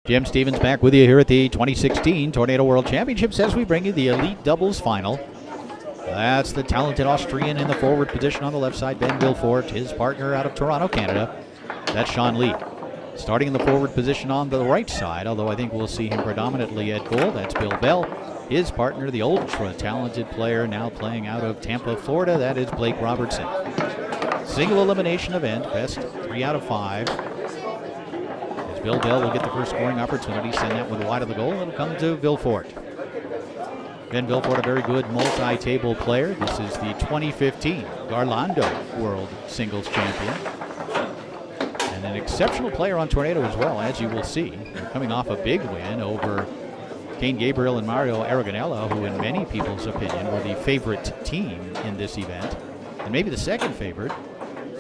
Jim Stevens back with you here at the 2016 Tornado World Championships as we bring you the Elite Doubles Final. That's the talented Austrian in the forward position on the left side, Ben Wilfort, his partner out of Toronto, Canada. That's Sean Lee. Starting in the forward position on the right side, although I think we'll see him predominantly at goal, that's Bill Bell. His partner, the ultra-talented player now playing out of Tampa, Florida, that is Blake Robertson. Single elimination event, best 3 out of 5. As Bill Bell will get the first scoring opportunity, send that one wide of the goal, it'll come to Wilfort. Ben Wilfort, a very good multi-table player. This is the 2015 Garlando World Singles Champion. And an exceptional player on Tornado as well, as you will see. They're coming off a big win over Kane Gabriel and Mario Aragonella, who in many people's opinion were the favorite team in this event. And maybe the second favorite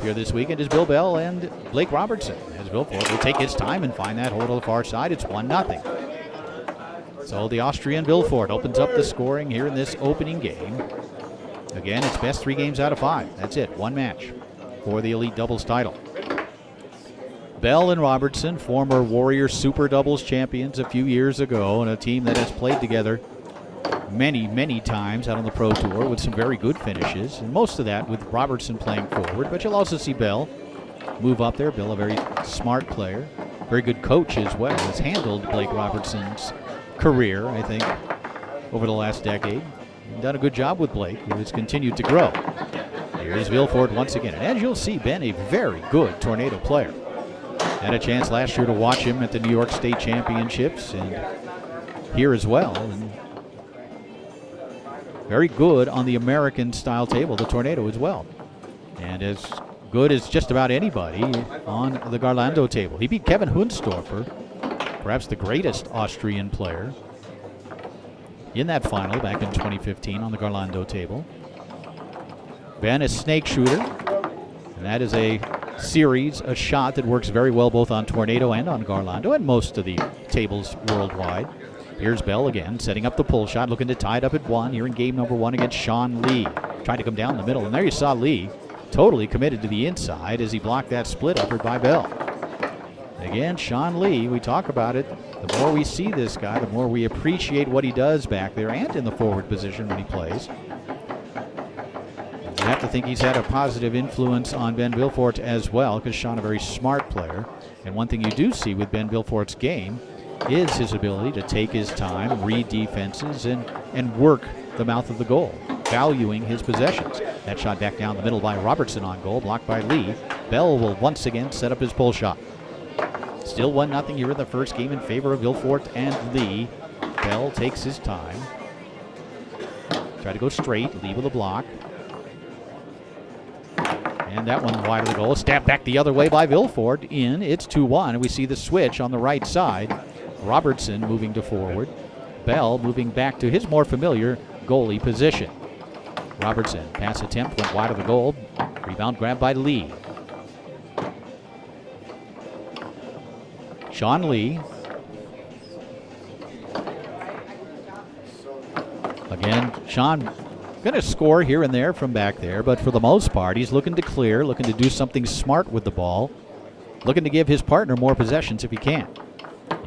here this weekend is Bill Bell and Blake Robertson. As Wilfort will take his time and find that hole to the far side. It's 1-0. So the Austrian Wilfort opens up the scoring here in this opening game. Again, it's best 3 games out of 5. That's it, 1 match for the Elite Doubles title. Bell and Robertson, former Warrior Super Doubles champions a few years ago, and a team that has played together many times out on the Pro Tour with some very good finishes, and most of that with Robertson playing forward. But you'll also see Bell move up there. Bill, a very smart player, very good coach as well, has handled Blake Robertson's career, I think, over the last decade. And done a good job with Blake, who has continued to grow. Here's Wilfort once again. And as you'll see, Ben, a very good Tornado player. Had a chance last year to watch him at the New York State Championships and here as well. And very good on the American style table, the Tornado as well. And as good as just about anybody on the Garlando table. He beat Kevin Hunsdorfer, perhaps the greatest Austrian player, in that final back in 2015 on the Garlando table. Ben is snake shooter, and that is a series, a shot that works very well both on Tornado and on Garlando and most of the tables worldwide. Here's Bell again, setting up the pull shot, looking to tie it up at 1 here in game number 1 against Sean Lee. Trying to come down the middle, and there you saw Lee totally committed to the inside as he blocked that split upper by Bell. Again, Sean Lee, we talk about it. The more we see this guy, the more we appreciate what he does back there and in the forward position when he plays. You have to think he's had a positive influence on Ben Wilfort as well, because Sean, a very smart player. And one thing you do see with Ben Wilfort's game is his ability to take his time, read defenses, and work the mouth of the goal, valuing his possessions. That shot back down the middle by Robertson on goal, blocked by Lee. Bell will once again set up his pull shot. Still 1-0 here in the first game in favor of Wilfort and Lee. Bell takes his time. Try to go straight, Lee with a block. And that one wide of the goal. Stabbed back the other way by Wilfort. In, it's 2-1. And we see the switch on the right side. Robertson moving to forward. Bell moving back to his more familiar goalie position. Robertson, pass attempt, went wide of the goal. Rebound grabbed by Lee. Sean Lee. Again, Sean going to score here and there from back there, but for the most part, he's looking to clear, looking to do something smart with the ball, looking to give his partner more possessions if he can.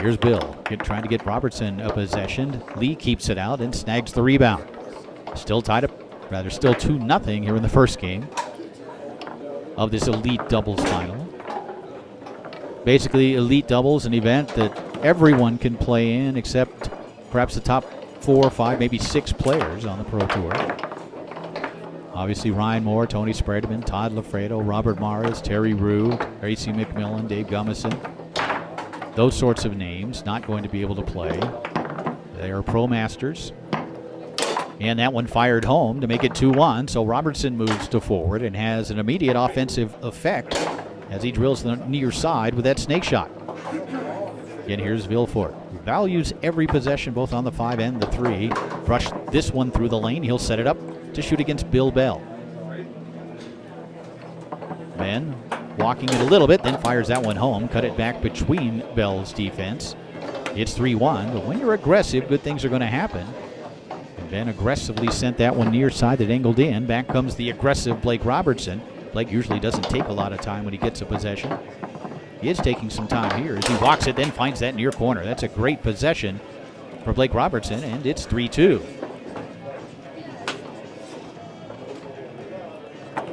Here's Bill, trying to get Robertson a possession. Lee keeps it out and snags the rebound. Still tied up, still 2-0 here in the first game of this Elite Doubles final. Basically, Elite Doubles, an event that everyone can play in except perhaps the top 4 or 5, maybe 6 players on the Pro Tour. Obviously, Ryan Moore, Tony Spreadman, Todd Lafredo, Robert Maras, Terry Rue, Tracy McMillan, Dave Gummison. Those sorts of names not going to be able to play. They are Pro Masters. And that one fired home to make it 2-1. So Robertson moves to forward and has an immediate offensive effect as he drills the near side with that snake shot. Again, here's Wilfort. Values every possession both on the 5 and the 3. Brush this one through the lane. He'll set it up to shoot against Bill Bell. Ben walking it a little bit, then fires that one home. Cut it back between Bell's defense. It's 3-1, but when you're aggressive, good things are going to happen. And Ben aggressively sent that one near side that angled in. Back comes the aggressive Blake Robertson. Blake usually doesn't take a lot of time when he gets a possession. He is taking some time here as he walks it, then finds that near corner. That's a great possession for Blake Robertson, and it's 3-2.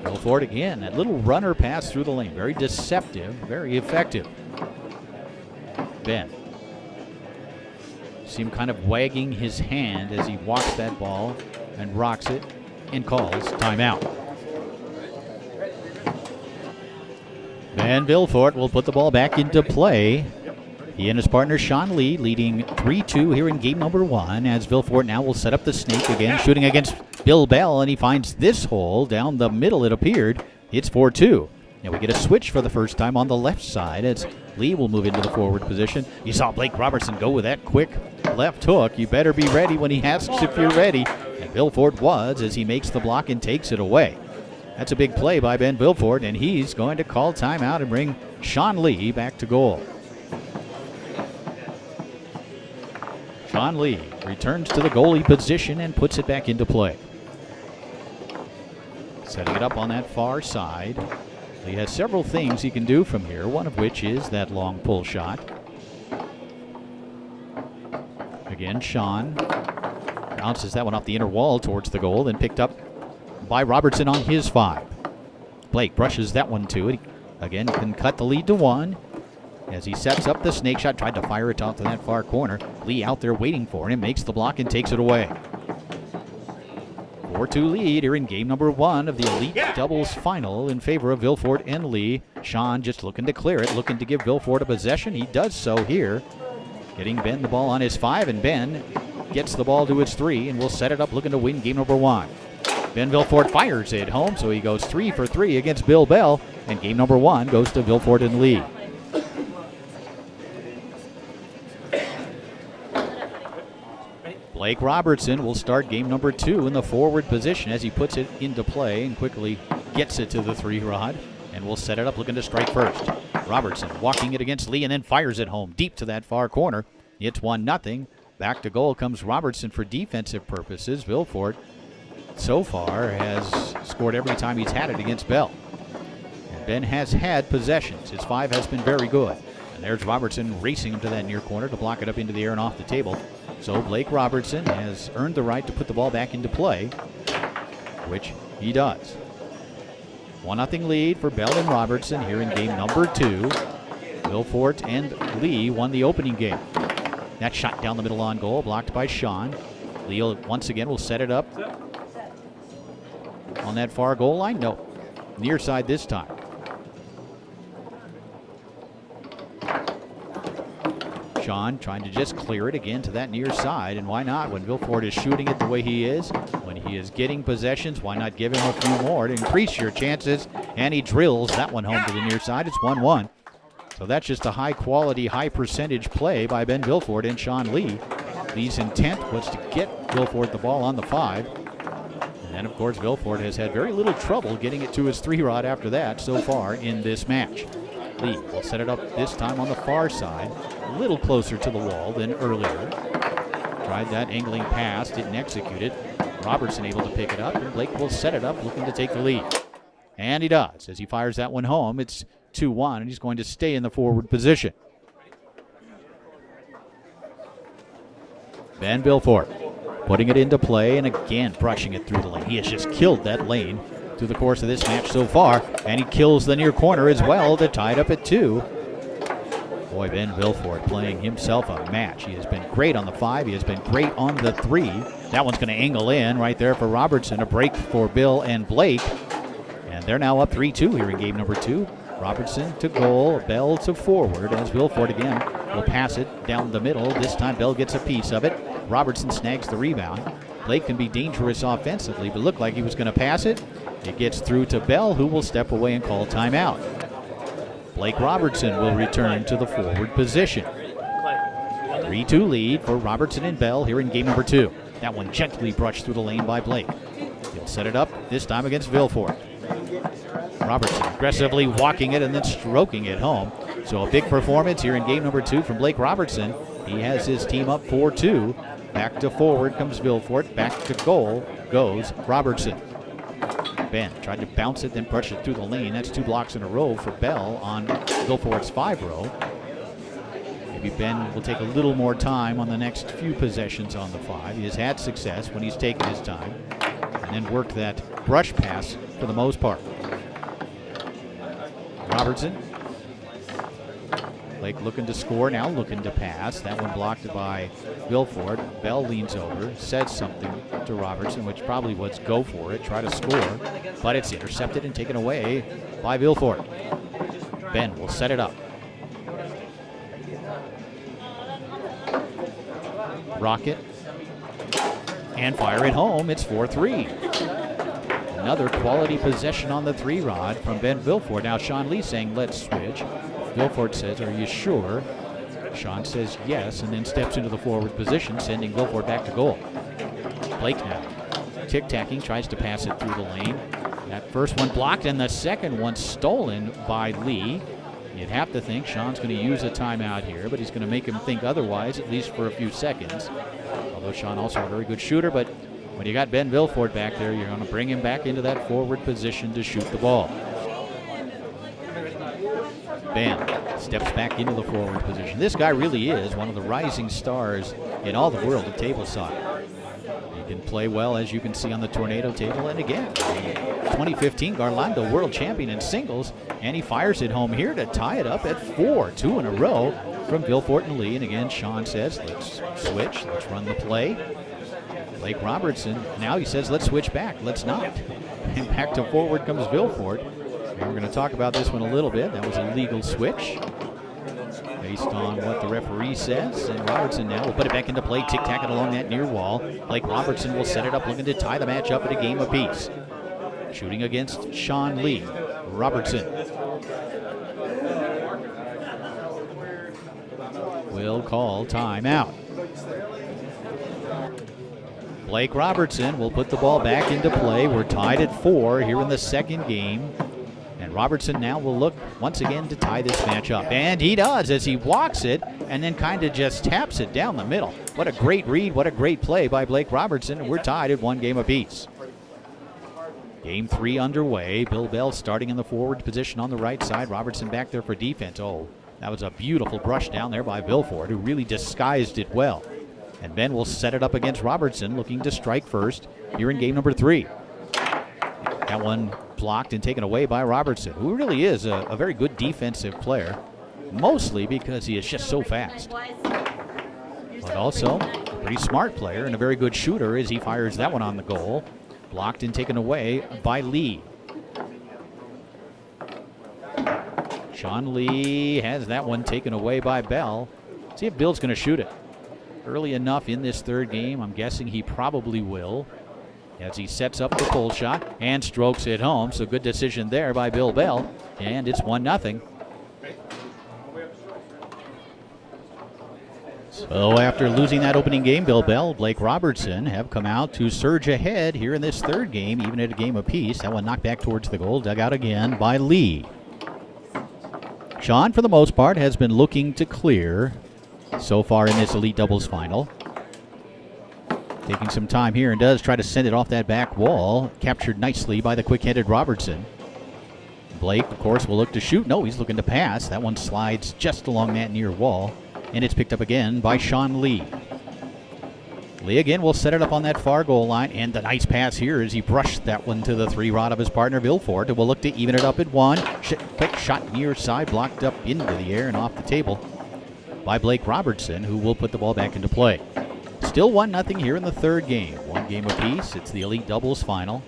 Wilfort again, that little runner pass through the lane. Very deceptive, very effective. Ben. See him kind of wagging his hand as he walks that ball and rocks it and calls timeout. Ben Wilfort will put the ball back into play. He and his partner Sean Lee leading 3-2 here in game number 1 as Wilfort now will set up the snake again, shooting against Bill Bell, and he finds this hole down the middle, it appeared. It's 4-2. And we get a switch for the first time on the left side as Lee will move into the forward position. You saw Blake Robertson go with that quick left hook. You better be ready when he asks if you're ready. And Wilfort was as he makes the block and takes it away. That's a big play by Ben Wilfort, and he's going to call timeout and bring Sean Lee back to goal. Sean Lee returns to the goalie position and puts it back into play. Setting it up on that far side. He has several things he can do from here, one of which is that long pull shot. Again, Sean bounces that one off the inner wall towards the goal, then picked up by Robertson on his 5. Blake brushes that one to it. Again, can cut the lead to 1 as he sets up the snake shot, tried to fire it out to that far corner. Lee out there waiting for him, makes the block and takes it away. 4-2 lead here in game number 1 of the Elite Doubles Final in favor of Wilfort and Lee. Sean just looking to clear it, looking to give Wilfort a possession. He does so here, getting Ben the ball on his 5, and Ben gets the ball to his 3 and will set it up looking to win game number 1. Ben Wilfort fires it home, so he goes 3 for 3 against Bill Bell, and game number 1 goes to Wilfort and Lee. Blake Robertson will start game number 2 in the forward position as he puts it into play and quickly gets it to the 3-rod and will set it up looking to strike first. Robertson walking it against Lee and then fires it home deep to that far corner. It's 1-0. Back to goal comes Robertson for defensive purposes. Wilfort so far has scored every time he's had it against Bell. And Ben has had possessions. His 5 has been very good. And there's Robertson racing him to that near corner to block it up into the air and off the table. So Blake Robertson has earned the right to put the ball back into play, which he does. 1-0 lead for Bell and Robertson here in game number 2. Wilfort and Lee won the opening game. That shot down the middle on goal, blocked by Sean. Lee once again will set it up on that far goal line. No, near side this time. Sean trying to just clear it again to that near side, and why not when Wilfort is shooting it the way he is, when he is getting possessions, why not give him a few more to increase your chances? And he drills that one home to the near side. It's 1-1. So that's just a high quality, high percentage play by Ben Wilfort and Sean Lee. Lee's intent was to get Wilfort the ball on the 5. And then, of course, Wilfort has had very little trouble getting it to his 3-rod after that so far in this match. Lee will set it up this time on the far side, a little closer to the wall than earlier. Tried that angling pass, didn't execute it. Robertson able to pick it up, and Blake will set it up looking to take the lead. And he does. As he fires that one home, it's 2-1, and he's going to stay in the forward position. Ben Wilfort putting it into play and again brushing it through the lane. He has just killed that lane through the course of this match so far, and he kills the near corner as well to tie it up at 2. Boy, Ben Wilfort playing himself a match. He has been great on the 5. He has been great on the 3. That one's going to angle in right there for Robertson. A break for Bill and Blake. And they're now up 3-2 here in game number 2. Robertson to goal, Bell to forward as Wilfort again will pass it down the middle. This time Bell gets a piece of it. Robertson snags the rebound. Blake can be dangerous offensively, but looked like he was going to pass it. It gets through to Bell, who will step away and call timeout. Blake Robertson will return to the forward position. 3-2 lead for Robertson and Bell here in game number 2. That one gently brushed through the lane by Blake. He'll set it up, this time against Wilfort. Robertson aggressively walking it and then stroking it home. So a big performance here in game number 2 from Blake Robertson. He has his team up 4-2. Back to forward comes Wilfort. Back to goal goes Robertson. Ben tried to bounce it, then push it through the lane. That's 2 blocks in a row for Bell on Wilfort's 5 row. Maybe Ben will take a little more time on the next few possessions on the 5. He has had success when he's taken his time and then worked that brush pass for the most part. Robertson. Blake looking to score, now looking to pass. That one blocked by Wilfort. Bell leans over, says something to Robertson, which probably was go for it, try to score, but it's intercepted and taken away by Wilfort. Ben will set it up. Rocket and fire it home. It's 4-3. Another quality possession on the 3-rod from Ben Wilfort. Now Sean Lee saying, let's switch. Wilfort says, are you sure? Sean says yes, and then steps into the forward position, sending Wilfort back to goal. Blake now tic-tacking, tries to pass it through the lane. That first one blocked, and the second one stolen by Lee. You'd have to think Sean's going to use a timeout here, but he's going to make him think otherwise, at least for a few seconds. Although Sean also a very good shooter, but when you got Ben Wilfort back there, you're going to bring him back into that forward position to shoot the ball. Ben steps back into the forward position. This guy really is one of the rising stars in all the world of table soccer. He can play well, as you can see on the tornado table. And again, 2015 Garlando world champion in singles, and he fires it home here to tie it up at 4, 2 in a row from Wilfort and Lee. And again, Sean says, let's switch, let's run the play. Blake Robertson, now he says, let's switch back, let's not. And back to forward comes Wilfort. And we're going to talk about this one a little bit. That was a legal switch based on what the referee says. And Robertson now will put it back into play, tic-tacking along that near wall. Blake Robertson will set it up, looking to tie the match up at a game apiece. Shooting against Sean Lee. Robertson will call timeout. Blake Robertson will put the ball back into play. We're tied at 4 here in the second game. And Robertson now will look once again to tie this match up. And he does, as he walks it and then kind of just taps it down the middle. What a great read, what a great play by Blake Robertson. And we're tied at 1 game apiece. Game 3 underway. Bill Bell starting in the forward position on the right side. Robertson back there for defense. Oh, that was a beautiful brush down there by Wilfort, who really disguised it well. And Ben will set it up against Robertson, looking to strike first here in game number 3. That one blocked and taken away by Robertson, who really is a very good defensive player, mostly because he is just so fast. But also a pretty smart player and a very good shooter as he fires that one on the goal. Blocked and taken away by Lee. Sean Lee has that one taken away by Bell. See if Bill's going to shoot it early enough in this third game. I'm guessing he probably will, as he sets up the pull shot and strokes it home. So good decision there by Bill Bell, and it's 1-0. So after losing that opening game, Bill Bell, Blake Robertson have come out to surge ahead here in this third game, even at a game apiece. That one knocked back towards the goal, dug out again by Lee. Sean, for the most part, has been looking to clear so far in this Elite Doubles final. Taking some time here and does try to send it off that back wall. Captured nicely by the quick-headed Robertson. Blake, of course, will look to shoot. No, he's looking to pass. That one slides just along that near wall. And it's picked up again by Sean Lee. Lee again will set it up on that far goal line. And the nice pass here as he brushed that one to the 3-rod of his partner, Wilfort. And will look to even it up at 1. Quick shot near side, blocked up into the air and off the table by Blake Robertson, who will put the ball back into play. Still 1-0 here in the third game. 1 game apiece. It's the Elite Doubles final.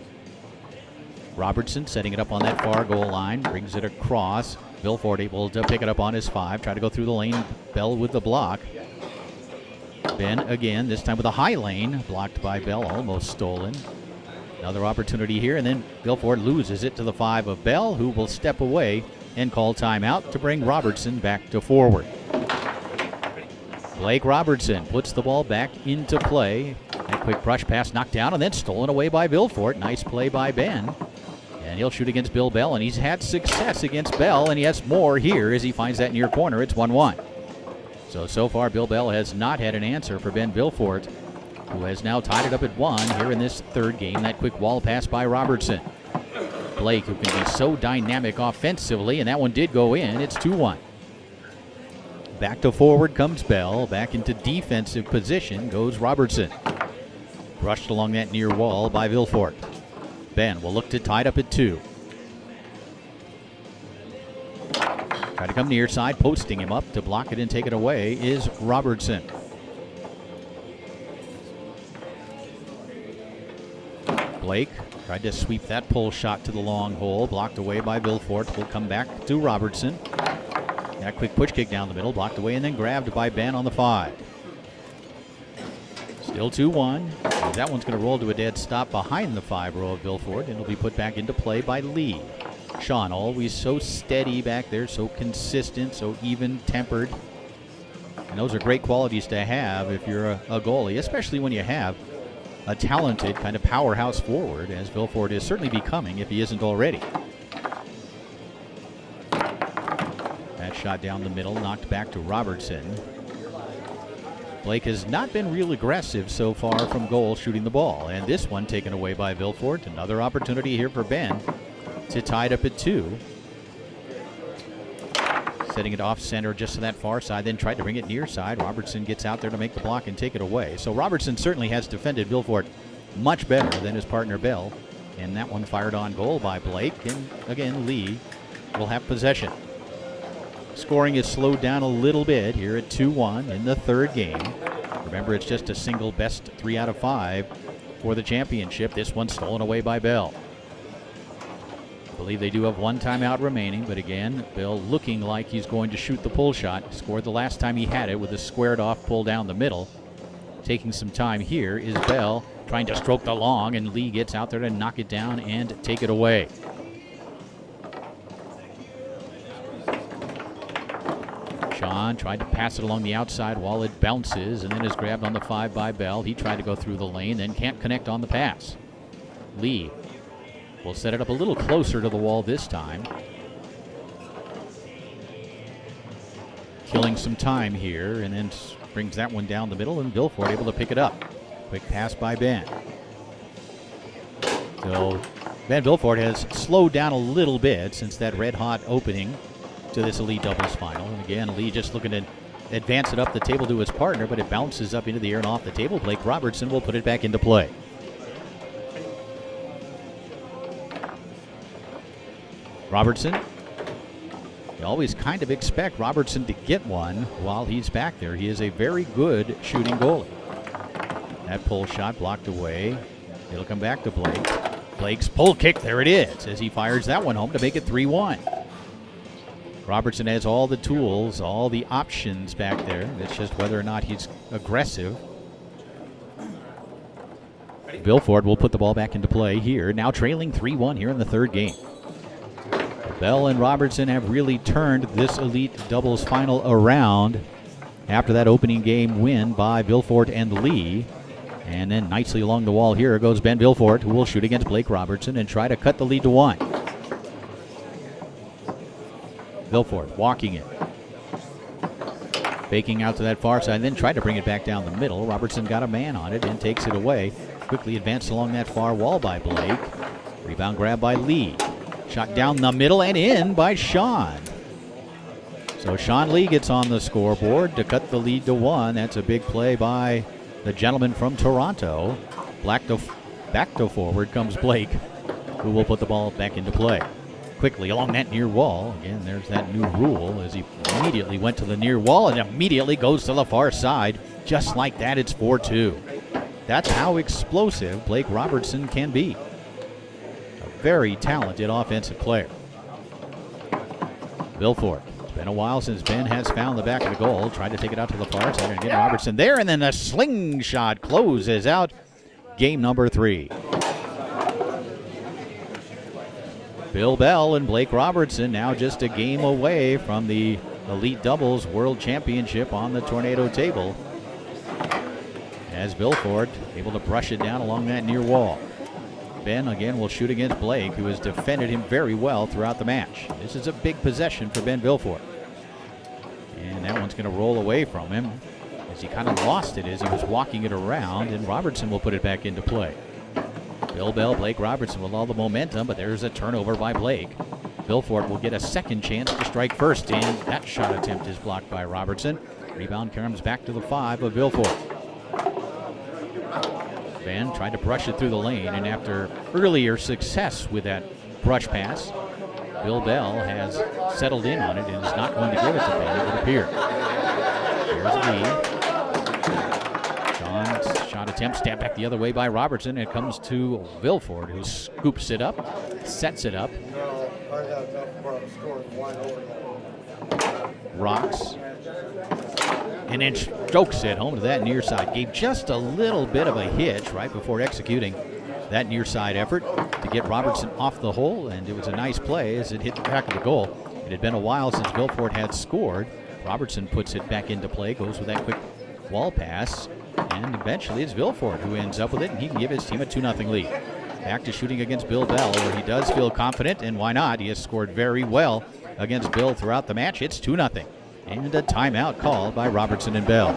Robertson setting it up on that far goal line. Brings it across. Wilfort able to pick it up on his 5. Try to go through the lane. Bell with the block. Ben again, this time with a high lane. Blocked by Bell, almost stolen. Another opportunity here, and then Wilfort loses it to the 5 of Bell, who will step away and call timeout to bring Robertson back to forward. Blake Robertson puts the ball back into play. That quick brush pass knocked down and then stolen away by Wilfort. Nice play by Ben. And he'll shoot against Bill Bell, and he's had success against Bell, and he has more here as he finds that near corner. It's 1-1. So far, Bill Bell has not had an answer for Ben Wilfort, who has now tied it up at 1 here in this third game. That quick wall pass by Robertson. Blake, who can be so dynamic offensively, and that one did go in. It's 2-1. Back to forward comes Bell. Back into defensive position goes Robertson. Brushed along that near wall by Wilfort. Ben will look to tie it up at 2. Try to come near side, posting him up to block it and take it away is Robertson. Blake tried to sweep that pull shot to the long hole, blocked away by Wilfort. Will come back to Robertson. That quick push kick down the middle, blocked away and then grabbed by Ben on the 5. Still 2-1. That one's going to roll to a dead stop behind the 5 row of Wilfort, and it'll be put back into play by Lee. Sean, always so steady back there, so consistent, so even-tempered. And those are great qualities to have if you're a goalie, especially when you have a talented kind of powerhouse forward, as Wilfort is certainly becoming if he isn't already. That shot down the middle, knocked back to Robertson. Blake has not been real aggressive so far from goal shooting the ball, and this one taken away by Wilfort. Another opportunity here for Ben to tie it up at 2. Setting it off center just to that far side, then tried to bring it near side. Robertson gets out there to make the block and take it away. So Robertson certainly has defended Wilfort much better than his partner Bell. And that one fired on goal by Blake. And again, Lee will have possession. Scoring is slowed down a little bit here at 2-1 in the 3rd game. Remember, it's just a single best 3 out of 5 for the championship. This one stolen away by Bell. I believe they do have 1 timeout remaining, but again, Bell looking like he's going to shoot the pull shot. Scored the last time he had it with a squared off pull down the middle. Taking some time here is Bell, trying to stroke the long, and Lee gets out there to knock it down and take it away. Sean tried to pass it along the outside while it bounces and then is grabbed on the 5 by Bell. He tried to go through the lane, then can't connect on the pass. Lee will set it up a little closer to the wall this time. Killing some time here, and then brings that one down the middle, and Wilfort able to pick it up. Quick pass by Ben. So Ben Wilfort has slowed down a little bit since that red-hot opening to this Elite Doubles final. And again, Lee just looking to advance it up the table to his partner, but it bounces up into the air and off the table. Blake Robertson will put it back into play. Robertson, you always kind of expect Robertson to get one while he's back there. He is a very good shooting goalie. That pull shot blocked away. It'll come back to Blake. Blake's pull kick, there it is, as he fires that one home to make it 3-1. Robertson has all the tools, all the options back there. It's just whether or not he's aggressive. Wilfort will put the ball back into play here, now trailing 3-1 here in the 3rd game. Bell and Robertson have really turned this Elite Doubles final around after that opening game win by Wilfort and Lee. And then nicely along the wall here goes Ben Wilfort, who will shoot against Blake Robertson and try to cut the lead to 1. Wilfort walking it. Faking out to that far side, then tried to bring it back down the middle. Robertson got a man on it and takes it away. Quickly advanced along that far wall by Blake. Rebound grab by Lee. Shot down the middle and in by Sean. So Sean Lee gets on the scoreboard to cut the lead to 1. That's a big play by the gentleman from Toronto. Back to forward comes Blake, who will put the ball back into play. Quickly along that near wall. Again, there's that new rule as he immediately went to the near wall and immediately goes to the far side. Just like that, it's 4-2. That's how explosive Blake Robertson can be. Very talented offensive player. Wilfort. It's been a while since Ben has found the back of the goal. Tried to take it out to the far side and get Robertson there, and then a slingshot closes out game number 3. Bill Bell and Blake Robertson now just a game away from the Elite Doubles World Championship on the Tornado table, as Wilfort able to brush it down along that near wall. Ben again will shoot against Blake, who has defended him very well throughout the match. This is a big possession for Ben Wilfort. And that one's going to roll away from him as he kind of lost it as he was walking it around, and Robertson will put it back into play. Bill Bell, Blake Robertson with all the momentum, but there's a turnover by Blake. Wilfort will get a second chance to strike first, and that shot attempt is blocked by Robertson. Rebound comes back to the 5 of Wilfort. Van tried to brush it through the lane, and after earlier success with that brush pass, Bill Bell has settled in on it and is not going to give it to Ben, it would appear. Here's Lee. Sean's shot attempt, step back the other way by Robertson. It comes to Wilfort, who scoops it up, sets it up. Rocks. And then strokes it home to that near side. Gave just a little bit of a hitch right before executing that near side effort to get Robertson off the hole, and it was a nice play as it hit the back of the goal. It had been a while since Wilfort had scored. Robertson puts it back into play, goes with that quick wall pass, and eventually it's Wilfort who ends up with it, and he can give his team a 2-0 lead. Back to shooting against Bill Bell, where he does feel confident, and why not? He has scored very well against Bill throughout the match. It's 2-0. And a timeout called by Robertson and Bell.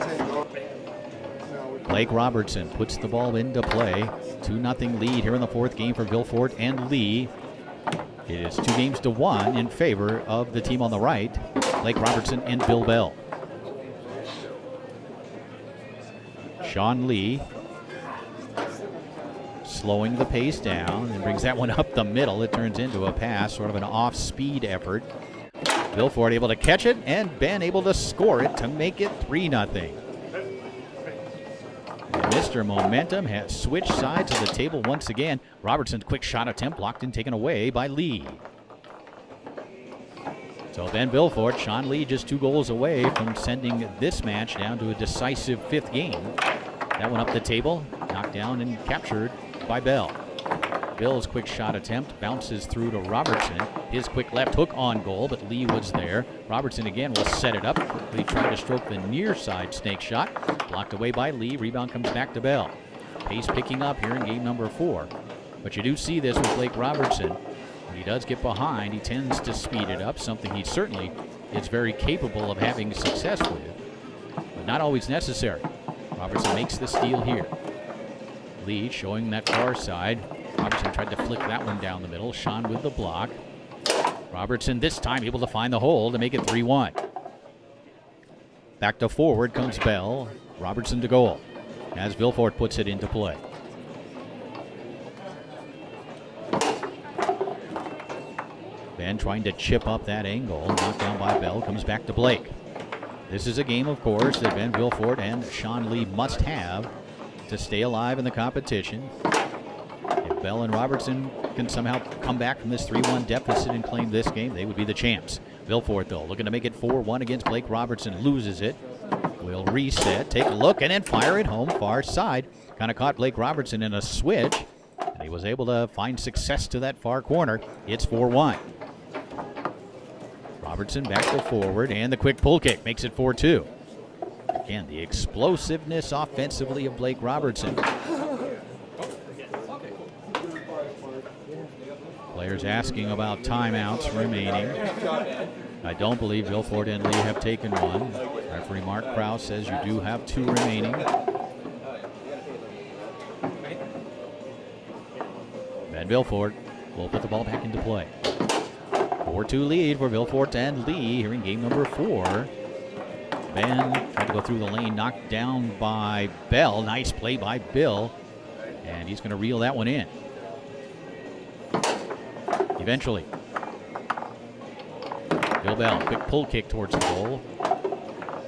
Blake Robertson puts the ball into play. 2-0 lead here in the fourth game for Wilfort and Lee. It is 2-1 in favor of the team on the right, Blake Robertson and Bill Bell. Sean Lee slowing the pace down and brings that one up the middle. It turns into a pass, sort of an off-speed effort. Wilfort able to catch it, and Ben able to score it to make it 3-0. Mr. Momentum has switched sides of the table once again. Robertson's quick shot attempt blocked and taken away by Lee. So Ben Wilfort, Sean Lee just 2 goals away from sending this match down to a decisive 5th game. That one up the table, knocked down and captured by Bell. Bill's quick shot attempt bounces through to Robertson. His quick left hook on goal, but Lee was there. Robertson again will set it up. Lee tried to stroke the near side snake shot. Blocked away by Lee. Rebound comes back to Bell. Pace picking up here in game number 4. But you do see this with Blake Robertson. When he does get behind, he tends to speed it up, something he certainly is very capable of having success with, but not always necessary. Robertson makes the steal here. Lee showing that far side. Robertson tried to flick that one down the middle. Sean with the block. Robertson this time able to find the hole to make it 3-1. Back to forward comes Bell. Robertson to goal as Wilfort puts it into play. Ben trying to chip up that angle. Knocked down by Bell. Comes back to Blake. This is a game, of course, that Ben Wilfort and Sean Lee must have to stay alive in the competition. If Bell and Robertson can somehow come back from this 3-1 deficit and claim this game, they would be the champs. Wilfort, though, looking to make it 4-1 against Blake Robertson. Loses it. Will reset, take a look, and then fire it home far side. Kind of caught Blake Robertson in a switch, and he was able to find success to that far corner. It's 4-1. Robertson back to forward, and the quick pull kick makes it 4-2. Again, the explosiveness offensively of Blake Robertson. Players asking about timeouts remaining. I don't believe Wilfort and Lee have taken one. Referee Mark Krause says you do have 2 remaining. Ben Wilfort will put the ball back into play. 4-2 lead for Wilfort and Lee here in game number 4. Ben tried to go through the lane, knocked down by Bell. Nice play by Bill, and he's going to reel that one in. Eventually, Bill Bell, quick pull kick towards the goal.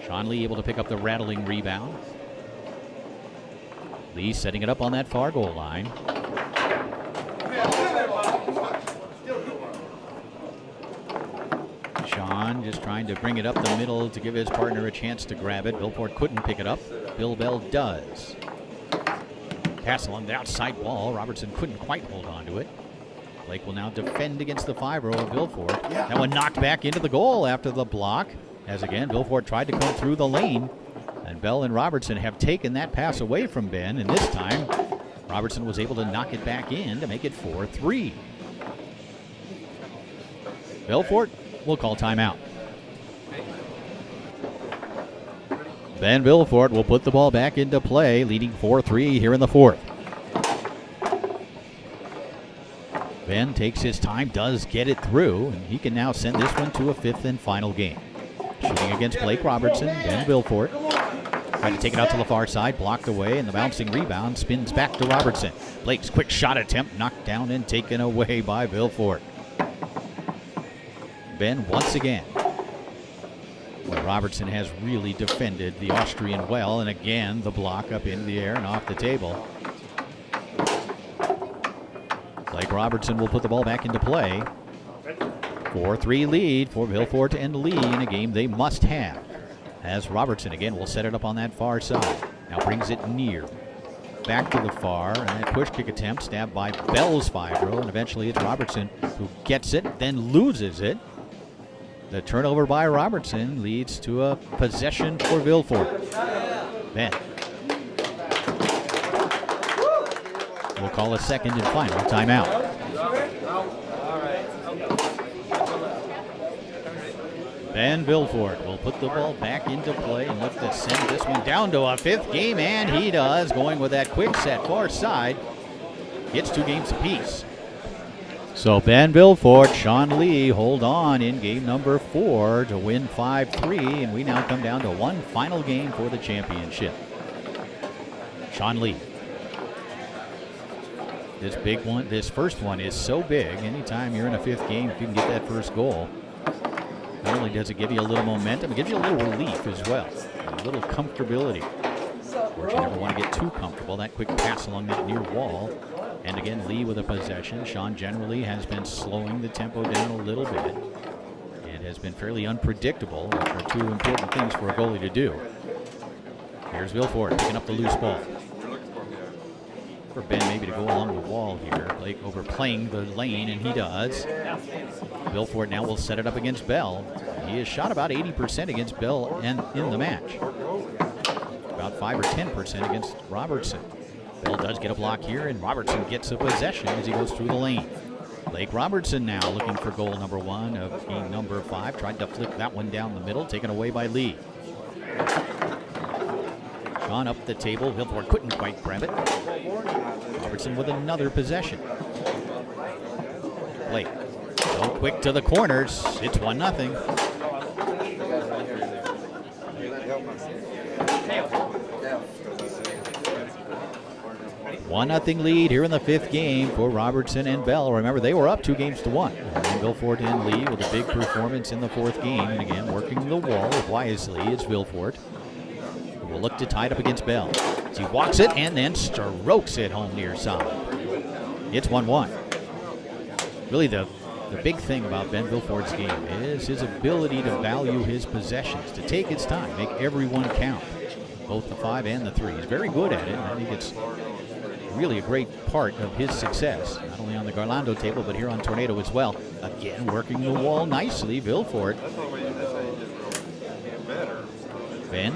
Sean Lee able to pick up the rattling rebound. Lee setting it up on that far goal line. Sean just trying to bring it up the middle to give his partner a chance to grab it. Wilfort couldn't pick it up. Bill Bell does. Pass along the outside wall. Robertson couldn't quite hold on to it. Blake will now defend against the 5-0 of Wilfort. That one knocked back into the goal after the block. As again, Wilfort tried to come through the lane. And Bell and Robertson have taken that pass away from Ben. And this time, Robertson was able to knock it back in to make it 4-3. Wilfort will call timeout. Ben Wilfort will put the ball back into play, leading 4-3 here in the 4th. Ben takes his time, does get it through, and he can now send this one to a 5th and final game. Shooting against Blake Robertson, Ben Wilfort. Trying to take it out to the far side, blocked away, and the bouncing rebound spins back to Robertson. Blake's quick shot attempt knocked down and taken away by Wilfort. Ben once again. Well, Robertson has really defended the Austrian well, and again the block up in the air and off the table. Blake Robertson will put the ball back into play. 4-3 lead for Wilfort and Lee in a game they must have. As Robertson again will set it up on that far side. Now brings it near. Back to the far, and that push kick attempt stabbed by Bell's 5-row, and eventually it's Robertson who gets it, then loses it. The turnover by Robertson leads to a possession for Wilfort. Ben will call a second and final timeout. Ben Wilfort will put the ball back into play and look to send this one down to a 5th game, and he does, going with that quick set far side. Gets 2 games apiece. So Ben Wilfort, Sean Lee hold on in game number 4 to win 5-3, and we now come down to one final game for the championship. Sean Lee. This big one, this first one is so big. Anytime you're in a 5th game, if you can get that first goal, not only does it give you a little momentum, it gives you a little relief as well, a little comfortability. Of course, you never want to get too comfortable. That quick pass along that near wall. And again, Lee with a possession. Sean generally has been slowing the tempo down a little bit and has been fairly unpredictable, which are 2 important things for a goalie to do. Here's Wilfort picking up the loose ball. For Ben maybe to go along the wall here. Blake overplaying the lane, and he does. Wilfort now will set it up against Bell. He has shot about 80% against Bell and in the match. About 5 or 10% against Robertson. Bell does get a block here, and Robertson gets a possession as he goes through the lane. Blake Robertson now looking for goal number 1 of game number 5. Tried to flick that one down the middle, taken away by Lee. Sean up the table. Wilfort couldn't quite grab it. Robertson with another possession. Blake so quick to the corners. It's 1-0. One nothing lead here in the 5th game for Robertson and Bell. Remember, they were up 2-1. And Wilfort and Lee with a big performance in the 4th game. And again, working the wall wisely. It's Wilfort who will look to tie it up against Bell. He walks it and then strokes it home near side. It's 1-1. Really, the big thing about Ben Wilfort's game is his ability to value his possessions, to take his time, make everyone count, both the 5 and the 3. He's very good at it, and I think it's really a great part of his success, not only on the Garlando table, but here on Tornado as well. Again, working the wall nicely, Wilfort. Ben,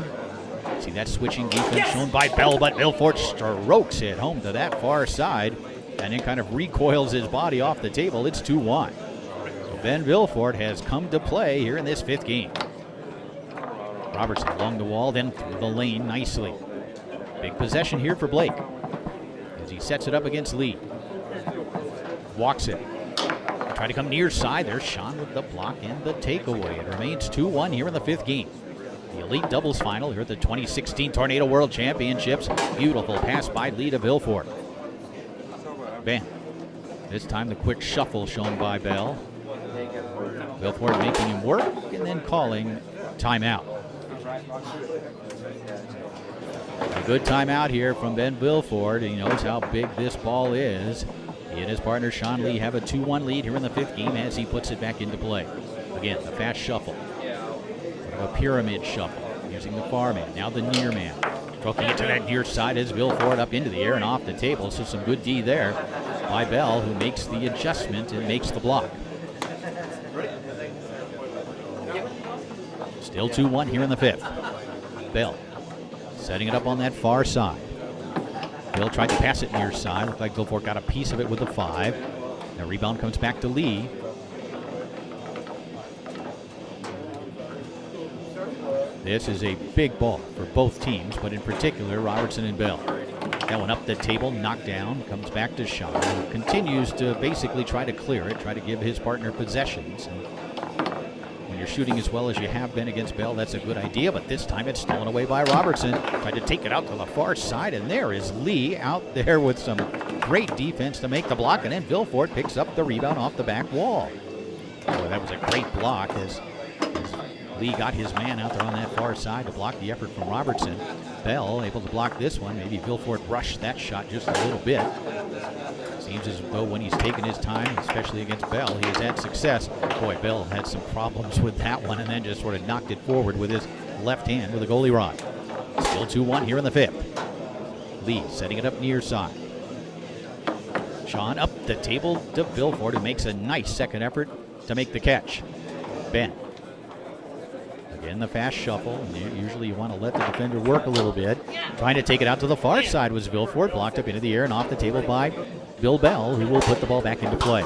see that switching defense shown by Bell, but Wilfort strokes it home to that far side and then kind of recoils his body off the table. It's 2-1. So Ben Wilfort has come to play here in this 5th game. Robertson along the wall, then through the lane nicely. Big possession here for Blake as he sets it up against Lee. Walks it. Try to come near side. There's Sean with the block and the takeaway. It remains 2-1 here in the 5th game. The Elite Doubles Final here at the 2016 Tornado World Championships. Beautiful pass by Lee to Wilfort. Ben. This time the quick shuffle shown by Bell. Wilfort making him work and then calling timeout. A good timeout here from Ben Wilfort. He knows how big this ball is. He and his partner Sean Lee have a 2-1 lead here in the 5th game as he puts it back into play. Again, the fast shuffle. A pyramid shuffle using the far man. Now the near man. Stroking it to that near side as Wilfort up into the air and off the table. So some good D there by Bell, who makes the adjustment and makes the block. Still 2-1 here in the 5th. Bell setting it up on that far side. Bill tried to pass it near side. Looked like Wilfort got a piece of it with the 5. The rebound comes back to Lee. This is a big ball for both teams, but in particular, Robertson and Bell. That one up the table, knocked down, comes back to Sean, who continues to basically try to clear it, try to give his partner possessions. And when you're shooting as well as you have been against Bell, that's a good idea, but this time it's stolen away by Robertson. Tried to take it out to the far side, and there is Lee out there with some great defense to make the block, and then Wilfort picks up the rebound off the back wall. Boy, that was a great block as Lee got his man out there on that far side to block the effort from Robertson. Bell able to block this one. Maybe Wilfort rushed that shot just a little bit. Seems as though when he's taken his time, especially against Bell, he has had success. Boy, Bell had some problems with that one and then just sort of knocked it forward with his left hand with a goalie rod. Still 2-1 here in the fifth. Lee setting it up near side. Sean up the table to Wilfort, who makes a nice second effort to make the catch. Ben. Again, the fast shuffle. Usually you want to let the defender work a little bit. Trying to take it out to the far side was Wilfort, blocked up into the air and off the table by Bill Bell, who will put the ball back into play.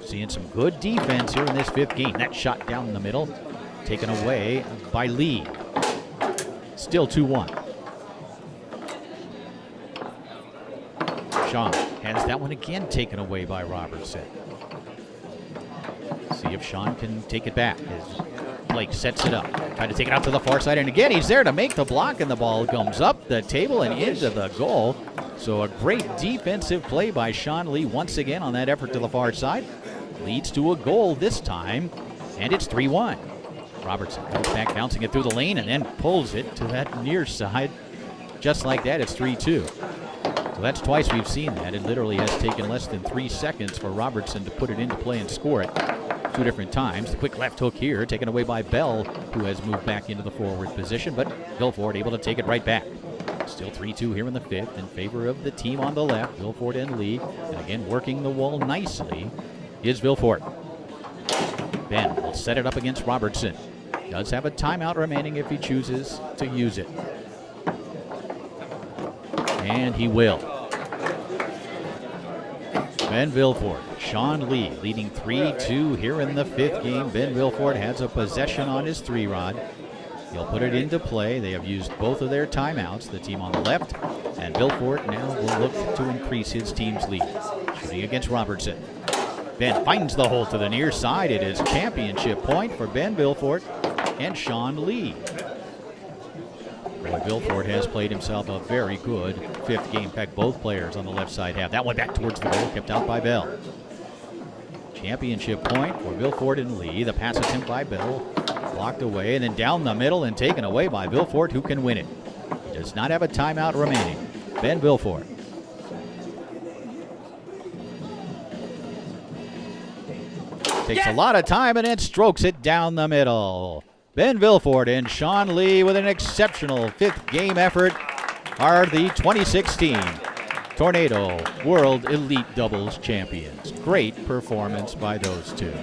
Seeing some good defense here in this fifth game. That shot down the middle, taken away by Lee. Still 2-1. Sean has that one again taken away by Robertson. See if Sean can take it back. Blake sets it up, trying to take it out to the far side, and again he's there to make the block, and the ball comes up the table and into the goal. So a great defensive play by Sean Lee once again on that effort to the far side. Leads to a goal this time, and it's 3-1. Robertson comes back, bouncing it through the lane, and then pulls it to that near side. Just like that, it's 3-2. So that's twice we've seen that. It literally has taken less than 3 seconds for Robertson to put it into play and score it. 2 different times. The quick left hook here, taken away by Bell, who has moved back into the forward position, but Wilfort able to take it right back. Still 3-2 here in the fifth in favor of the team on the left, Wilfort and Lee. And again, working the wall nicely is Wilfort. Ben will set it up against Robertson. Does have a timeout remaining if he chooses to use it. And he will. Ben Wilfort, Sean Lee leading 3-2 here in the fifth game. Ben Wilfort has a possession on his 3-rod. He'll put it into play. They have used both of their timeouts, the team on the left, and Wilfort now will look to increase his team's lead. Shooting against Robertson. Ben finds the hole to the near side. It is championship point for Ben Wilfort and Sean Lee. Boy, Wilfort has played himself a very good fifth game. In fact, both players on the left side have. That one back towards the goal, kept out by Bell. Championship point for Wilfort and Lee. The pass attempt by Bell, blocked away, and then down the middle and taken away by Wilfort, who can win it. He does not have a timeout remaining. Ben Wilfort. Takes a lot of time and then strokes it down the middle. Ben Wilfort and Sean Lee with an exceptional fifth game effort are the 2016 Tornado World Elite Doubles champions. Great performance by those two.